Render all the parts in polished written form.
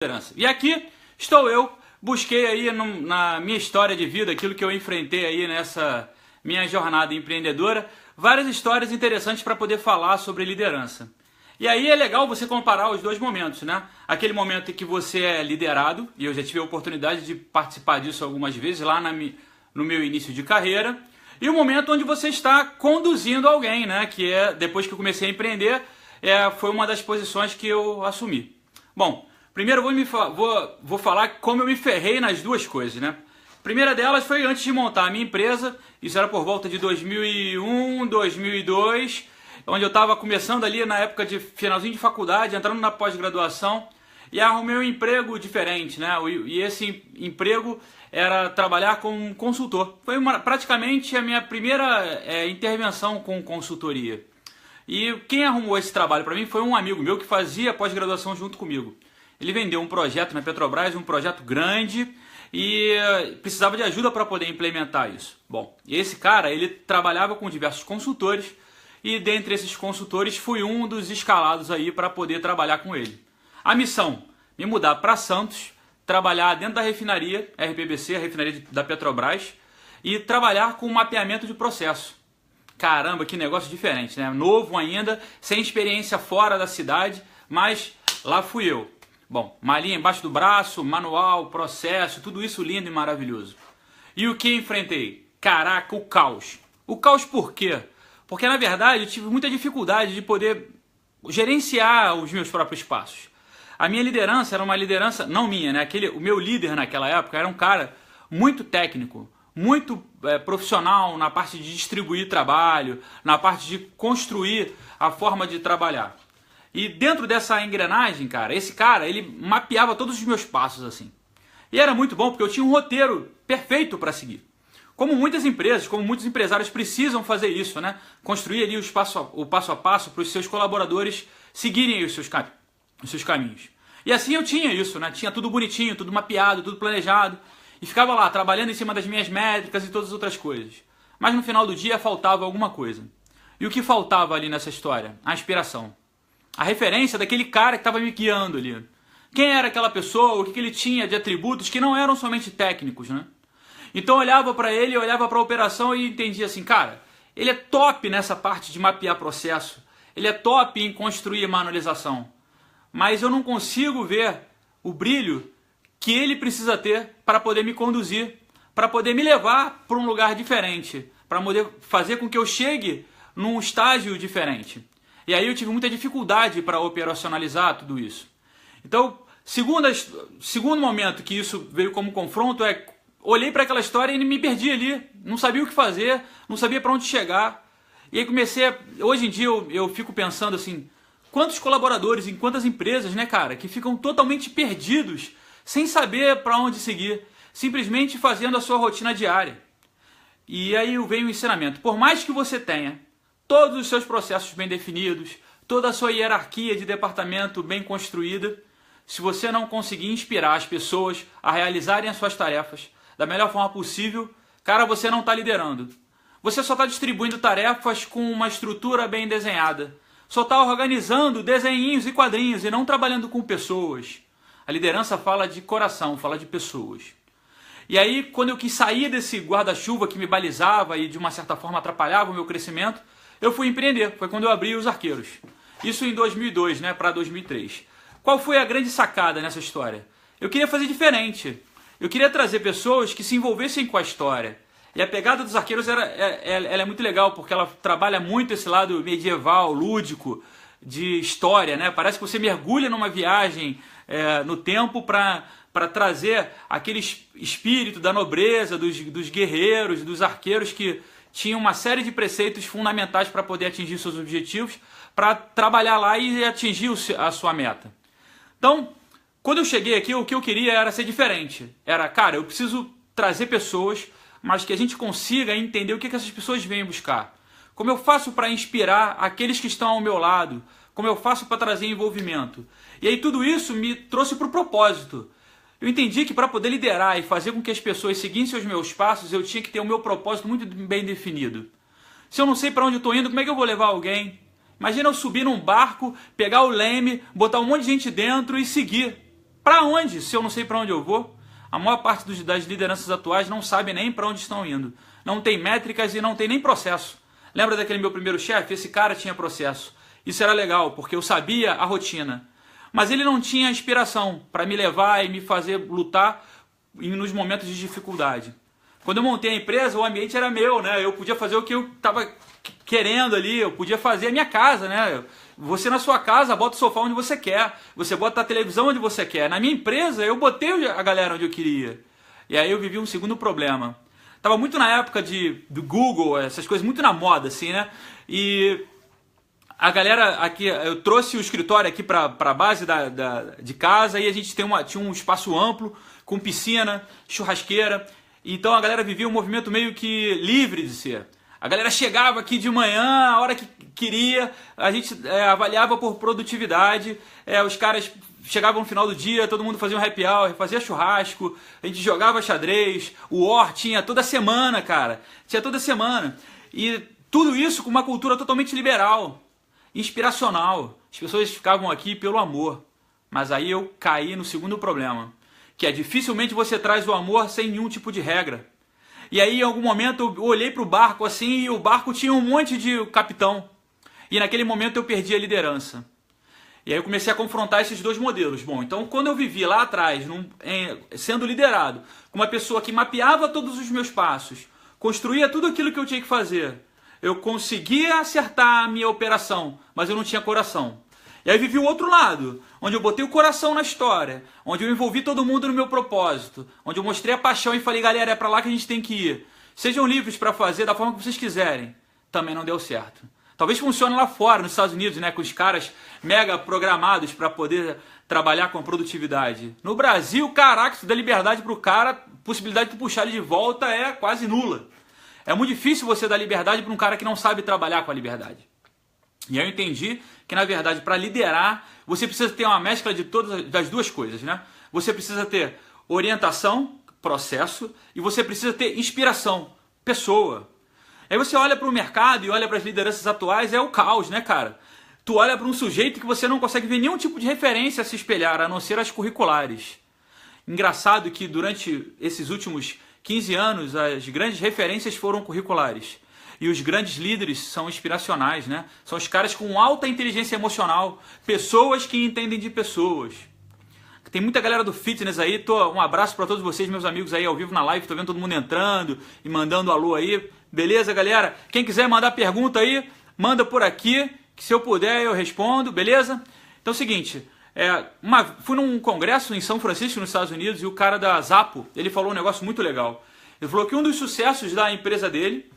liderança. E aqui estou eu, busquei aí na minha história de vida, aquilo que eu enfrentei aí nessa minha jornada empreendedora, várias histórias interessantes para poder falar sobre liderança. E aí é legal você comparar os dois momentos, né? Aquele momento em que você é liderado, e eu já tive a oportunidade de participar disso algumas vezes lá no meu início de carreira, e o momento onde você está conduzindo alguém, né? Que é, depois que eu comecei a empreender, foi uma das posições que eu assumi. Bom, primeiro vou falar como eu me ferrei nas duas coisas, né? A primeira delas foi antes de montar a minha empresa, isso era por volta de 2001, 2002, onde eu estava começando ali na época de finalzinho de faculdade, entrando na pós-graduação, e arrumei um emprego diferente, né? E esse emprego era trabalhar como consultor. Foi praticamente a minha primeira intervenção com consultoria. E quem arrumou esse trabalho para mim foi um amigo meu que fazia pós-graduação junto comigo. Ele vendeu um projeto na Petrobras, um projeto grande, e precisava de ajuda para poder implementar isso. Bom, esse cara, ele trabalhava com diversos consultores, e dentre esses consultores fui um dos escalados aí para poder trabalhar com ele. A missão, me mudar para Santos, trabalhar dentro da refinaria, RPBC, a refinaria da Petrobras, e trabalhar com mapeamento de processo. Caramba, que negócio diferente, né? Novo ainda, sem experiência fora da cidade, mas lá fui eu. Bom, malinha embaixo do braço, manual, processo, tudo isso lindo e maravilhoso. E o que enfrentei? Caraca, o caos. O caos por quê? Porque na verdade eu tive muita dificuldade de poder gerenciar os meus próprios passos. A minha liderança era uma liderança, não minha, né? O meu líder naquela época era um cara muito técnico, muito profissional na parte de distribuir trabalho, na parte de construir a forma de trabalhar. E dentro dessa engrenagem, cara, esse cara, ele mapeava todos os meus passos assim. E era muito bom porque eu tinha um roteiro perfeito para seguir. Como muitas empresas, como muitos empresários precisam fazer isso, né? Construir ali o passo a passo para os seus colaboradores seguirem os seus caminhos. E assim eu tinha isso, né? Tinha tudo bonitinho, tudo mapeado, tudo planejado. E ficava lá, trabalhando em cima das minhas métricas e todas as outras coisas. Mas no final do dia faltava alguma coisa. E o que faltava ali nessa história? A inspiração. A referência daquele cara que estava me guiando ali. Quem era aquela pessoa, o que ele tinha de atributos que não eram somente técnicos, né? Então eu olhava para ele, eu olhava para a operação e entendia assim, cara, ele é top nessa parte de mapear processo. Ele é top em construir manualização. Mas eu não consigo ver o brilho que ele precisa ter para poder me conduzir, para poder me levar para um lugar diferente, para poder fazer com que eu chegue num estágio diferente. E aí eu tive muita dificuldade para operacionalizar tudo isso. Então, segundo momento que isso veio como confronto olhei para aquela história e me perdi ali, não sabia o que fazer, não sabia para onde chegar. E aí hoje em dia eu fico pensando assim, quantos colaboradores em quantas empresas, né, cara, que ficam totalmente perdidos, sem saber para onde seguir, simplesmente fazendo a sua rotina diária. E aí vem o ensinamento. Por mais que você tenha todos os seus processos bem definidos, toda a sua hierarquia de departamento bem construída, se você não conseguir inspirar as pessoas a realizarem as suas tarefas da melhor forma possível, cara, você não está liderando. Você só está distribuindo tarefas com uma estrutura bem desenhada. Só está organizando desenhinhos e quadrinhos e não trabalhando com pessoas. A liderança fala de coração, fala de pessoas. E aí, quando eu quis sair desse guarda-chuva que me balizava e de uma certa forma atrapalhava o meu crescimento, eu fui empreender. Foi quando eu abri os Arqueiros. Isso em 2002, né, para 2003. Qual foi a grande sacada nessa história? Eu queria fazer diferente. Eu queria trazer pessoas que se envolvessem com a história. E a pegada dos Arqueiros ela é muito legal, porque ela trabalha muito esse lado medieval, lúdico, de história, né? Parece que você mergulha numa viagem no tempo para trazer aquele espírito da nobreza, dos guerreiros, dos arqueiros que tinham uma série de preceitos fundamentais para poder atingir seus objetivos, para trabalhar lá e atingir a sua meta. Então, quando eu cheguei aqui, o que eu queria era ser diferente. Cara, eu preciso trazer pessoas, mas que a gente consiga entender o que essas pessoas vêm buscar. Como eu faço para inspirar aqueles que estão ao meu lado? Como eu faço para trazer envolvimento? E aí tudo isso me trouxe para o propósito. Eu entendi que para poder liderar e fazer com que as pessoas seguissem os meus passos, eu tinha que ter o meu propósito muito bem definido. Se eu não sei para onde eu estou indo, como é que eu vou levar alguém? Imagina eu subir num barco, pegar o leme, botar um monte de gente dentro e seguir. Para onde, se eu não sei para onde eu vou? A maior parte das lideranças atuais não sabe nem para onde estão indo. Não tem métricas e não tem nem processo. Lembra daquele meu primeiro chefe? Esse cara tinha processo. Isso era legal, porque eu sabia a rotina. Mas ele não tinha inspiração para me levar e me fazer lutar nos momentos de dificuldade. Quando eu montei a empresa, o ambiente era meu, né? Eu podia fazer o que eu estava querendo ali, eu podia fazer a minha casa, né? Você na sua casa bota o sofá onde você quer, você bota a televisão onde você quer. Na minha empresa, eu botei a galera onde eu queria. E aí eu vivi um segundo problema. Tava muito na época do Google, essas coisas muito na moda, assim, né? E a galera aqui, eu trouxe o escritório aqui para a base de casa e a gente tinha um espaço amplo, com piscina, churrasqueira. Então a galera vivia um movimento meio que livre de ser. A galera chegava aqui de manhã, a hora que queria, a gente avaliava por produtividade, os caras chegavam no final do dia, todo mundo fazia um happy hour, fazia churrasco, a gente jogava xadrez, o War tinha toda semana, cara, tinha toda semana. E tudo isso com uma cultura totalmente liberal, inspiracional. As pessoas ficavam aqui pelo amor, mas aí eu caí no segundo problema, que é dificilmente você traz o amor sem nenhum tipo de regra. E aí, em algum momento, eu olhei para o barco assim e o barco tinha um monte de capitão. E naquele momento eu perdi a liderança. E aí eu comecei a confrontar esses dois modelos. Bom, então quando eu vivi lá atrás, sendo liderado, com uma pessoa que mapeava todos os meus passos, construía tudo aquilo que eu tinha que fazer, eu conseguia acertar a minha operação, mas eu não tinha coração. E aí vivi o outro lado, onde eu botei o coração na história, onde eu envolvi todo mundo no meu propósito, onde eu mostrei a paixão e falei, galera, é pra lá que a gente tem que ir. Sejam livres para fazer da forma que vocês quiserem. Também não deu certo. Talvez funcione lá fora, nos Estados Unidos, né, com os caras mega programados para poder trabalhar com a produtividade. No Brasil, caraca, se dá liberdade pro cara, a possibilidade de puxar ele de volta é quase nula. É muito difícil você dar liberdade para um cara que não sabe trabalhar com a liberdade. E aí eu entendi que, na verdade, para liderar, você precisa ter uma mescla de todas das duas coisas, né? Você precisa ter orientação, processo, e você precisa ter inspiração, pessoa. Aí você olha para o mercado e olha para as lideranças atuais, é o caos, né, cara? Tu olha para um sujeito que você não consegue ver nenhum tipo de referência a se espelhar, a não ser as curriculares. Engraçado que durante esses últimos 15 anos, as grandes referências foram curriculares. E os grandes líderes são inspiracionais, né? São os caras com alta inteligência emocional, pessoas que entendem de pessoas. Tem muita galera do fitness aí, um abraço para todos vocês, meus amigos aí ao vivo na live, tô vendo todo mundo entrando e mandando alô aí. Beleza, galera? Quem quiser mandar pergunta aí, manda por aqui, que se eu puder eu respondo, beleza? Então é o seguinte, fui num congresso em São Francisco, nos Estados Unidos, e o cara da Zapo, ele falou um negócio muito legal. Ele falou que um dos sucessos da empresa dele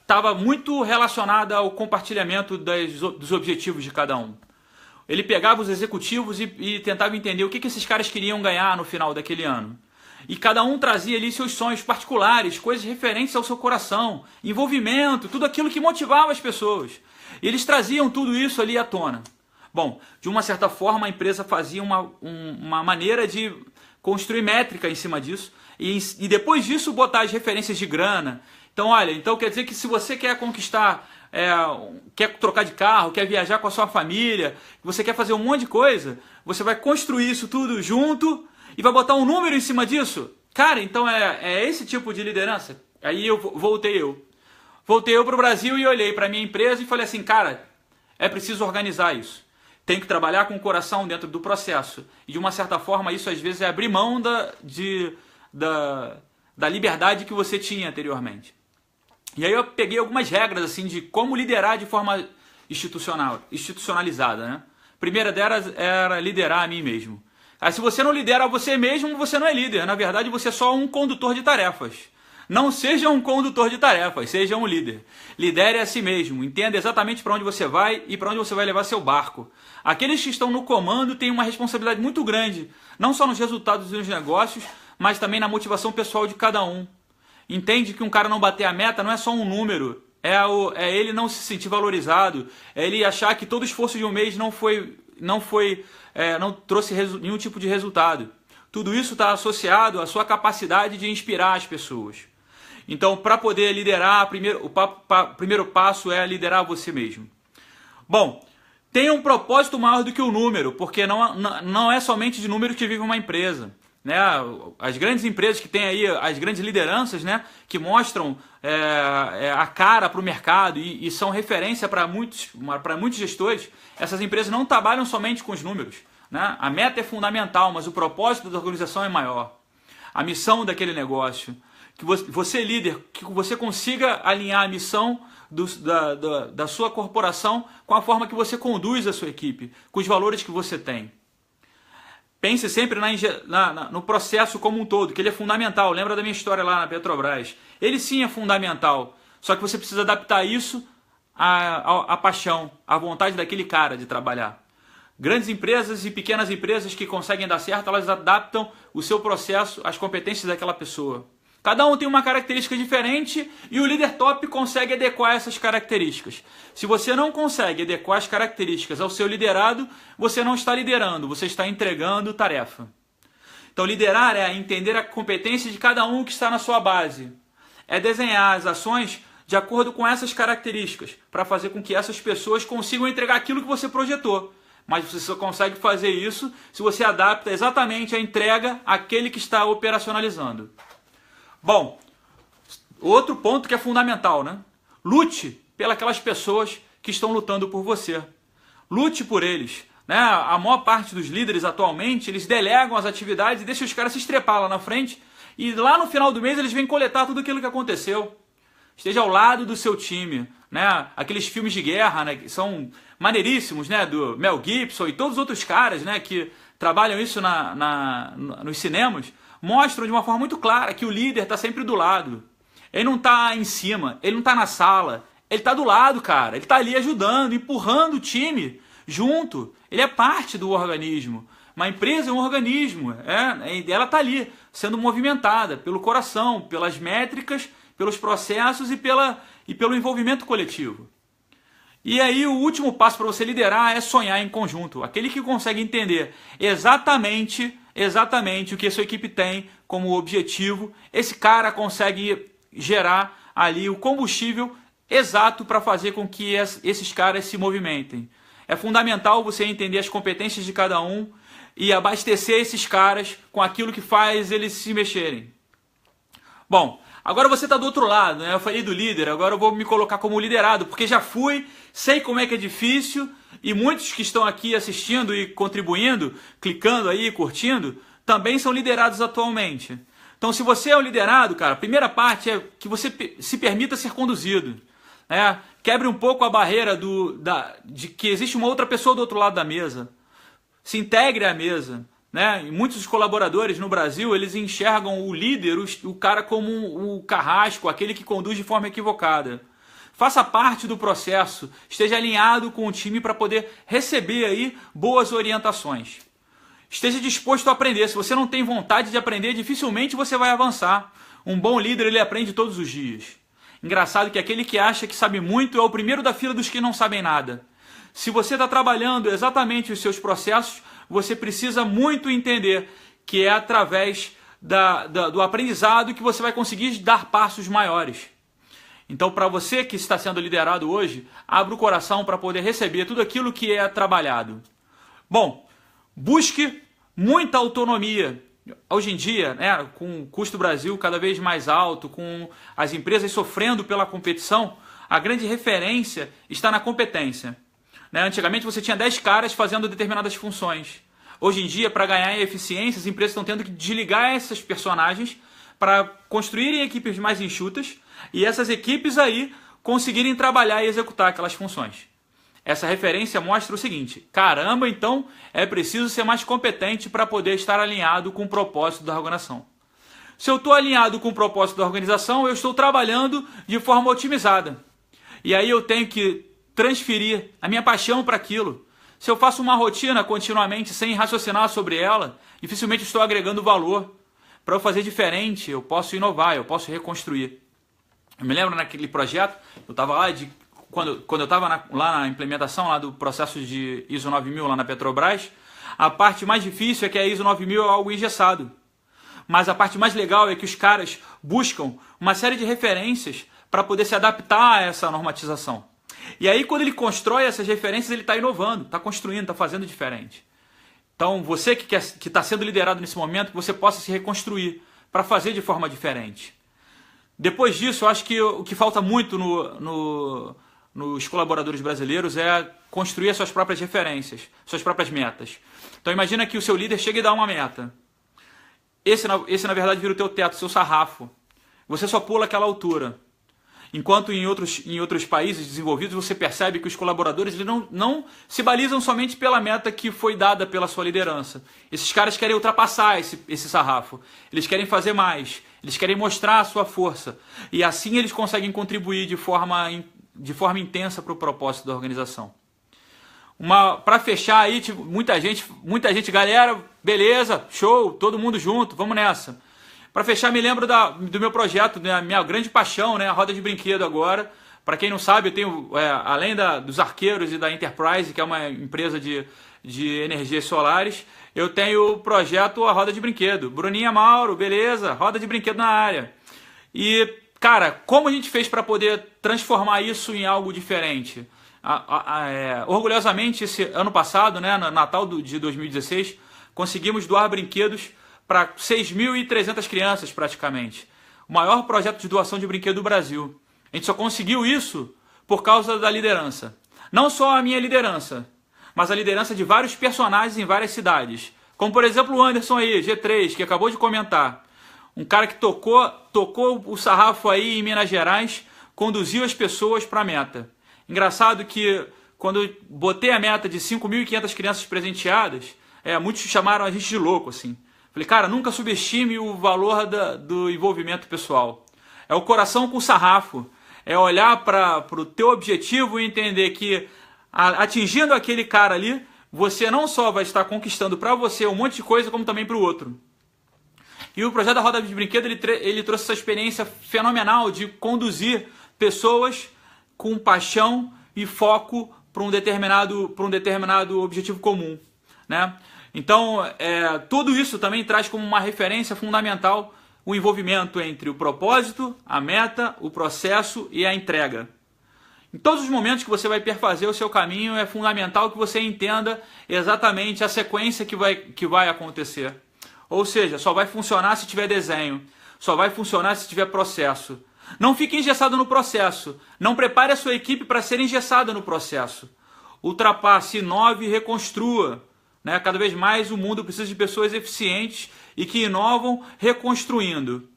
estava muito relacionado ao compartilhamento dos objetivos de cada um. Ele pegava os executivos e tentava entender o que esses caras queriam ganhar no final daquele ano. E cada um trazia ali seus sonhos particulares, coisas referentes ao seu coração, envolvimento, tudo aquilo que motivava as pessoas. E eles traziam tudo isso ali à tona. Bom, de uma certa forma a empresa fazia uma maneira de construir métrica em cima disso e depois disso botar as referências de grana. Então, olha, então quer dizer que se você quer conquistar, quer trocar de carro, quer viajar com a sua família, você quer fazer um monte de coisa, você vai construir isso tudo junto e vai botar um número em cima disso. Cara, então é esse tipo de liderança? Aí voltei eu para o Brasil e olhei para a minha empresa e falei assim, cara, é preciso organizar isso. Tem que trabalhar com o coração dentro do processo. E de uma certa forma isso às vezes é abrir mão da liberdade que você tinha anteriormente. E aí eu peguei algumas regras assim de como liderar de forma institucionalizada, né? A primeira delas era liderar a mim mesmo. Aí, se você não lidera você mesmo, você não é líder. Na verdade, você é só um condutor de tarefas. Não seja um condutor de tarefas, seja um líder. Lidere a si mesmo, entenda exatamente para onde você vai e para onde você vai levar seu barco. Aqueles que estão no comando têm uma responsabilidade muito grande, não só nos resultados dos negócios, mas também na motivação pessoal de cada um. Entende que um cara não bater a meta não é só um número, é ele não se sentir valorizado, é ele achar que todo o esforço de um mês não trouxe nenhum tipo de resultado. Tudo isso está associado à sua capacidade de inspirar as pessoas. Então, para poder liderar, o primeiro passo é liderar você mesmo. Bom, Tem um propósito maior do que o número, porque não é somente de número que vive uma empresa. Né? As grandes empresas que têm aí, as grandes lideranças, né, que mostram a cara para o mercado e são referência para muitos gestores, essas empresas não trabalham somente com os números. Né? A meta é fundamental, mas o propósito da organização é maior. A missão daquele negócio. Que você, líder, que você consiga alinhar a missão da sua corporação com a forma que você conduz a sua equipe, com os valores que você tem. Pense sempre no processo como um todo, que ele é fundamental. Lembra da minha história lá na Petrobras? Ele sim é fundamental, só que você precisa adaptar isso à paixão, à vontade daquele cara de trabalhar. Grandes empresas e pequenas empresas que conseguem dar certo, elas adaptam o seu processo às competências daquela pessoa. Cada um tem uma característica diferente e o líder top consegue adequar essas características. Se você não consegue adequar as características ao seu liderado, você não está liderando, você está entregando tarefa. Então liderar é entender a competência de cada um que está na sua base. É desenhar as ações de acordo com essas características, para fazer com que essas pessoas consigam entregar aquilo que você projetou. Mas você só consegue fazer isso se você adapta exatamente a entrega àquele que está operacionalizando. Bom, outro ponto que é fundamental, né? Lute pelas pessoas que estão lutando por você. Lute por eles. Né? A maior parte dos líderes atualmente, eles delegam as atividades e deixam os caras se estrepar lá na frente. E lá no final do mês eles vêm coletar tudo aquilo que aconteceu. Esteja ao lado do seu time. Né? Aqueles filmes de guerra, né, que são maneiríssimos, né, do Mel Gibson e todos os outros caras, né, que trabalham isso nos cinemas, mostram de uma forma muito clara que o líder está sempre do lado. Ele não está em cima, ele não está na sala, ele está do lado, cara. Ele está ali ajudando, empurrando o time junto. Ele é parte do organismo. Uma empresa é um organismo, ela está ali, sendo movimentada pelo coração, pelas métricas, pelos processos e pelo envolvimento coletivo. E aí o último passo para você liderar é sonhar em conjunto. Aquele que consegue entender exatamente o que a sua equipe tem como objetivo, esse cara consegue gerar ali o combustível exato para fazer com que esses caras se movimentem. É fundamental você entender as competências de cada um e abastecer esses caras com aquilo que faz eles se mexerem. Bom, agora você está do outro lado, né? Eu falei do líder, agora eu vou me colocar como liderado, porque já fui, sei como é que é difícil, e muitos que estão aqui assistindo e contribuindo, clicando aí, curtindo, também são liderados atualmente. Então, se você é o liderado, cara, a primeira parte é que você se permita ser conduzido. Né? Quebre um pouco a barreira de que existe uma outra pessoa do outro lado da mesa. Se integre à mesa. Né? E muitos dos colaboradores no Brasil, eles enxergam o líder, o cara como o carrasco, aquele que conduz de forma equivocada. Faça parte do processo, esteja alinhado com o time para poder receber aí boas orientações. Esteja disposto a aprender. Se você não tem vontade de aprender, dificilmente você vai avançar. Um bom líder, ele aprende todos os dias. Engraçado que aquele que acha que sabe muito é o primeiro da fila dos que não sabem nada. Se você está trabalhando exatamente os seus processos, você precisa muito entender que é através do aprendizado que você vai conseguir dar passos maiores. Então, para você que está sendo liderado hoje, abra o coração para poder receber tudo aquilo que é trabalhado. Bom, busque muita autonomia. Hoje em dia, né, com o custo do Brasil cada vez mais alto, com as empresas sofrendo pela competição, a grande referência está na competência. Né? Antigamente você tinha 10 caras fazendo determinadas funções. Hoje em dia, para ganhar eficiência, as empresas estão tendo que desligar esses personagens para construírem equipes mais enxutas e essas equipes aí conseguirem trabalhar e executar aquelas funções. Essa referência mostra o seguinte: caramba, então é preciso ser mais competente para poder estar alinhado com o propósito da organização. Se eu estou alinhado com o propósito da organização, eu estou trabalhando de forma otimizada. E aí eu tenho que transferir a minha paixão para aquilo. Se eu faço uma rotina continuamente sem raciocinar sobre ela, dificilmente estou agregando valor. Para eu fazer diferente, eu posso inovar, eu posso reconstruir. Eu me lembro naquele projeto, eu estava lá, quando eu estava lá na implementação lá do processo de ISO 9000 lá na Petrobras, a parte mais difícil é que a ISO 9000 é algo engessado. Mas a parte mais legal é que os caras buscam uma série de referências para poder se adaptar a essa normatização. E aí, quando ele constrói essas referências, ele está inovando, está construindo, está fazendo diferente. Então, você que está sendo liderado nesse momento, que você possa se reconstruir para fazer de forma diferente. Depois disso, eu acho que o que falta muito nos colaboradores brasileiros é construir as suas próprias referências, suas próprias metas. Então, imagina que o seu líder chega e dá uma meta. Esse na verdade, vira o teu teto, o seu sarrafo. Você só pula aquela altura. Enquanto em outros países desenvolvidos você percebe que os colaboradores eles não se balizam somente pela meta que foi dada pela sua liderança. Esses caras querem ultrapassar esse sarrafo. Eles querem fazer mais. Eles querem mostrar a sua força. E assim eles conseguem contribuir de forma intensa para o propósito da organização. Para fechar aí, tipo, muita gente, galera, beleza, show, todo mundo junto, vamos nessa. Para fechar, me lembro do meu projeto, né, minha grande paixão, né, a roda de brinquedo agora. Para quem não sabe, eu tenho, além dos Arqueiros e da Enterprise, que é uma empresa de energias solares, eu tenho o projeto A Roda de Brinquedo. Bruninha Mauro, beleza, roda de brinquedo na área. E, cara, como a gente fez para poder transformar isso em algo diferente? Orgulhosamente, esse ano passado, né, no Natal de 2016, conseguimos doar brinquedos para 6.300 crianças praticamente. O maior projeto de doação de brinquedo do Brasil. A gente só conseguiu isso por causa da liderança. Não só a minha liderança, mas a liderança de vários personagens em várias cidades. Como por exemplo o Anderson aí, G3, que acabou de comentar. Um cara que tocou o sarrafo aí em Minas Gerais, conduziu as pessoas para a meta. Engraçado que quando eu botei a meta de 5.500 crianças presenteadas, muitos chamaram a gente de louco, assim. Falei, cara, nunca subestime o valor do envolvimento pessoal. É o coração com o sarrafo. É olhar para o teu objetivo e entender que atingindo aquele cara ali, você não só vai estar conquistando para você um monte de coisa, como também para o outro. E o projeto da Roda de Brinquedo, ele trouxe essa experiência fenomenal de conduzir pessoas com paixão e foco para um determinado objetivo comum, né? Então, tudo isso também traz como uma referência fundamental o envolvimento entre o propósito, a meta, o processo e a entrega. Em todos os momentos que você vai perfazer o seu caminho, é fundamental que você entenda exatamente a sequência que vai acontecer. Ou seja, só vai funcionar se tiver desenho, só vai funcionar se tiver processo. Não fique engessado no processo, não prepare a sua equipe para ser engessada no processo. Ultrapasse, inove e reconstrua. Cada vez mais o mundo precisa de pessoas eficientes e que inovam reconstruindo.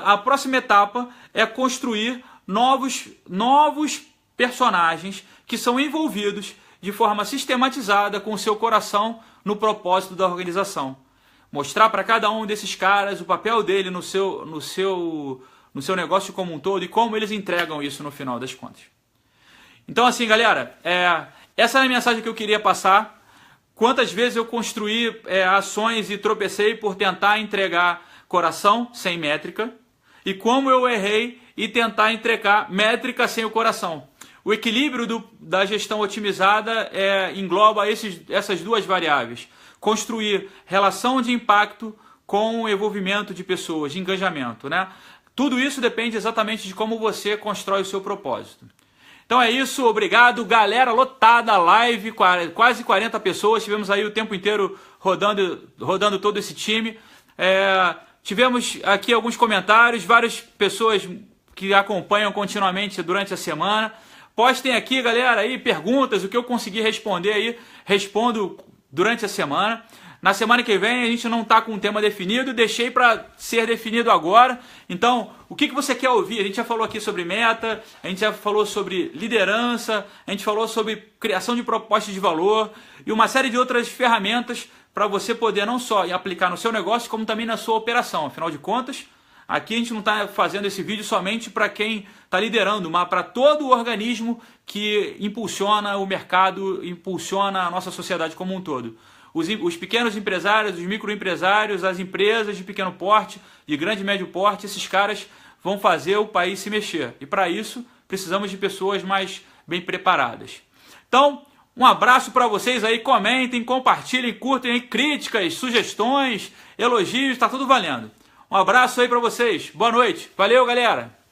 A próxima etapa é construir novos personagens que são envolvidos de forma sistematizada com o seu coração no propósito da organização. Mostrar para cada um desses caras o papel dele no seu negócio como um todo e como eles entregam isso no final das contas. Então assim, galera, essa é a mensagem que eu queria passar. Quantas vezes eu construí ações e tropecei por tentar entregar coração sem métrica e como eu errei e tentar entregar métrica sem o coração. O equilíbrio da gestão otimizada engloba essas duas variáveis. Construir relação de impacto com o envolvimento de pessoas, de engajamento, né? Tudo isso depende exatamente de como você constrói o seu propósito. Então é isso, obrigado, galera, lotada a live, quase 40 pessoas, tivemos aí o tempo inteiro rodando todo esse time. Tivemos aqui alguns comentários, várias pessoas que acompanham continuamente durante a semana. Postem aqui, galera, aí perguntas, o que eu conseguir responder aí, respondo durante a semana. Na semana que vem a gente não está com um tema definido, deixei para ser definido agora. Então, o que você quer ouvir? A gente já falou aqui sobre meta, a gente já falou sobre liderança, a gente falou sobre criação de propostas de valor e uma série de outras ferramentas para você poder não só aplicar no seu negócio, como também na sua operação. Afinal de contas, aqui a gente não está fazendo esse vídeo somente para quem está liderando, mas para todo o organismo que impulsiona o mercado, impulsiona a nossa sociedade como um todo. Os pequenos empresários, os microempresários, as empresas de pequeno porte, de grande e médio porte, esses caras vão fazer o país se mexer. E para isso, precisamos de pessoas mais bem preparadas. Então, um abraço para vocês aí, comentem, compartilhem, curtem aí, críticas, sugestões, elogios, está tudo valendo. Um abraço aí para vocês, boa noite, valeu galera!